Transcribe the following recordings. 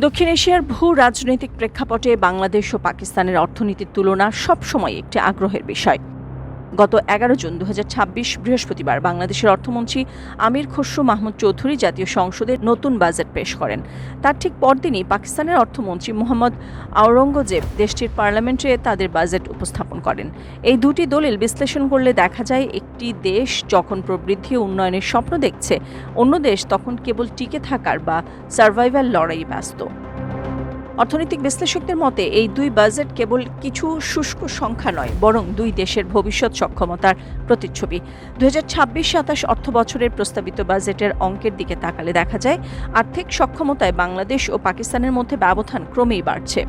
দক্ষিণ এশিয়ার ভূ রাজনৈতিক প্রেক্ষাপটে বাংলাদেশ ও পাকিস্তানের অর্থনীতির তুলনা সবসময় একটি আগ্রহের বিষয়। গত ১১ জুন ২০২৬ বৃহস্পতিবার বাংলাদেশের অর্থমন্ত্রী আমির খসরু মাহমুদ চৌধুরী জাতীয় সংসদে নতুন বাজেট পেশ করেন। তার ঠিক পরদিনই পাকিস্তানের অর্থমন্ত্রী মোহাম্মদ আওরঙ্গজেব দেশটির পার্লামেন্টে তাদের বাজেট উপস্থাপন করেন। এই দুটি দলিল বিশ্লেষণ করলে দেখা যায়, একটি দেশ যখন প্রবৃদ্ধি ও উন্নয়নের স্বপ্ন দেখছে, অন্য দেশ তখন কেবল টিকে থাকার বা সার্ভাইভাল লড়াইয়ে ব্যস্ত। অর্থনৈতিক বিশ্লেষকদের মতে এই দুই বাজেট কেবল কিছু শুষ্ক সংখ্যা নয়, বরং দুই দেশের ভবিষ্যৎ সক্ষমতার প্রতিচ্ছবি। ২০২৬-২৭ অর্থ বছরের প্রস্তাবিত বাজেটের অঙ্কের দিকে তাকালে দেখা যায়, আর্থিক সক্ষমতায় বাংলাদেশ ও পাকিস্তানের মধ্যে ব্যবধান ক্রমেই বাড়ছে।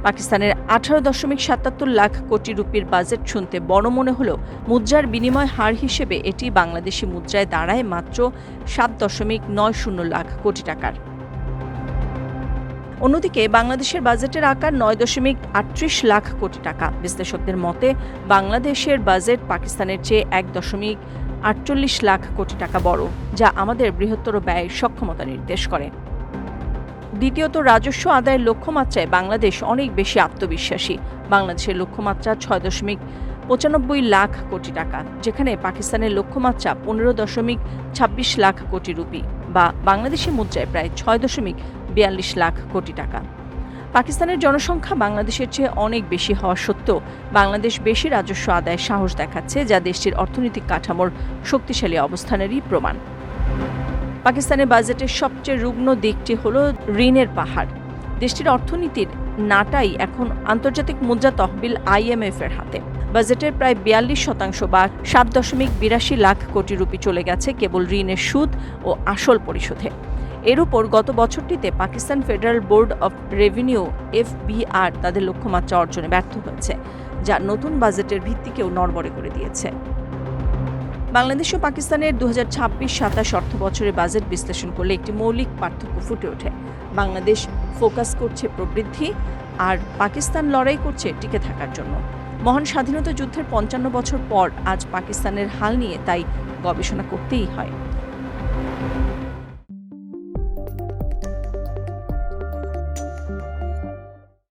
পাকিস্তানের ১৮.৭৭ লাখ কোটি রুপির বাজেট শুনতে বড় মনে হলেও মুদ্রার বিনিময় হার হিসেবে এটি বাংলাদেশি মুদ্রায় দাঁড়ায় মাত্র ৭.৯০ লাখ কোটি টাকার। অন্যদিকে বাংলাদেশের বাজেটের আকার ৯.৩৮ লাখ কোটি টাকা। বিশ্লেষকদের মতে বাংলাদেশের বাজেট পাকিস্তানের চেয়ে ১.৪৮ লাখ কোটি টাকা বড়, যা আমাদের বৃহত্তর ব্যয়ের সক্ষমতা নির্দেশ করে। দ্বিতীয়ত, রাজস্ব আদায়ের লক্ষ্যমাত্রায় বাংলাদেশ অনেক বেশি আত্মবিশ্বাসী। বাংলাদেশের লক্ষ্যমাত্রা ৬.৯৫ লাখ কোটি টাকা, যেখানে পাকিস্তানের লক্ষ্যমাত্রা ১৫.২৬ লাখ কোটি রুপি বা বাংলাদেশি মুদ্রায় প্রায় ৬.৪২ লাখ কোটি টাকা। পাকিস্তানের জনসংখ্যা বাংলাদেশের চেয়ে অনেক বেশি হওয়া সত্ত্বেও বাংলাদেশ বেশি রাজস্ব আদায়ের সাহস দেখাচ্ছে, যা দেশটির অর্থনৈতিক কাঠামোর শক্তিশালী অবস্থানেরই প্রমাণ। পাকিস্তানের বাজেটের সবচেয়ে রুগ্ন দিকটি হল ঋণের পাহাড়। দেশটির অর্থনীতির নাটাই এখন আন্তর্জাতিক মুদ্রা তহবিল IMF এর হাতে। বাজেটের প্রায় ৪২% বা ৭.৮২ লাখ কোটি রুপি চলে গেছে কেবল ঋণের সুদ ও আসল পরিশোধে। এর উপর গত বছরটিতে Pakistan federal board of revenue FBR তাদের লক্ষ্যমাত্রা অর্জনে ব্যর্থ হয়েছে, যা নতুন বাজেটের ভিত্তিকেও নড়বড়ে করে দিয়েছে। বাংলাদেশ ও পাকিস্তানের ২০২৬-২৭ অর্থ বছরের বাজেট বিশ্লেষণ করলে একটি মৌলিক পার্থক্য ফুটে ওঠে। বাংলাদেশ ফোকাস করছে প্রবৃদ্ধি, আর পাকিস্তান লড়াই করছে টিকে থাকার জন্য। মহান স্বাধীনতা যুদ্ধের ৫৫ বছর পর আজ পাকিস্তানের হাল নিয়ে তাই গবেষণা করতেই হয়।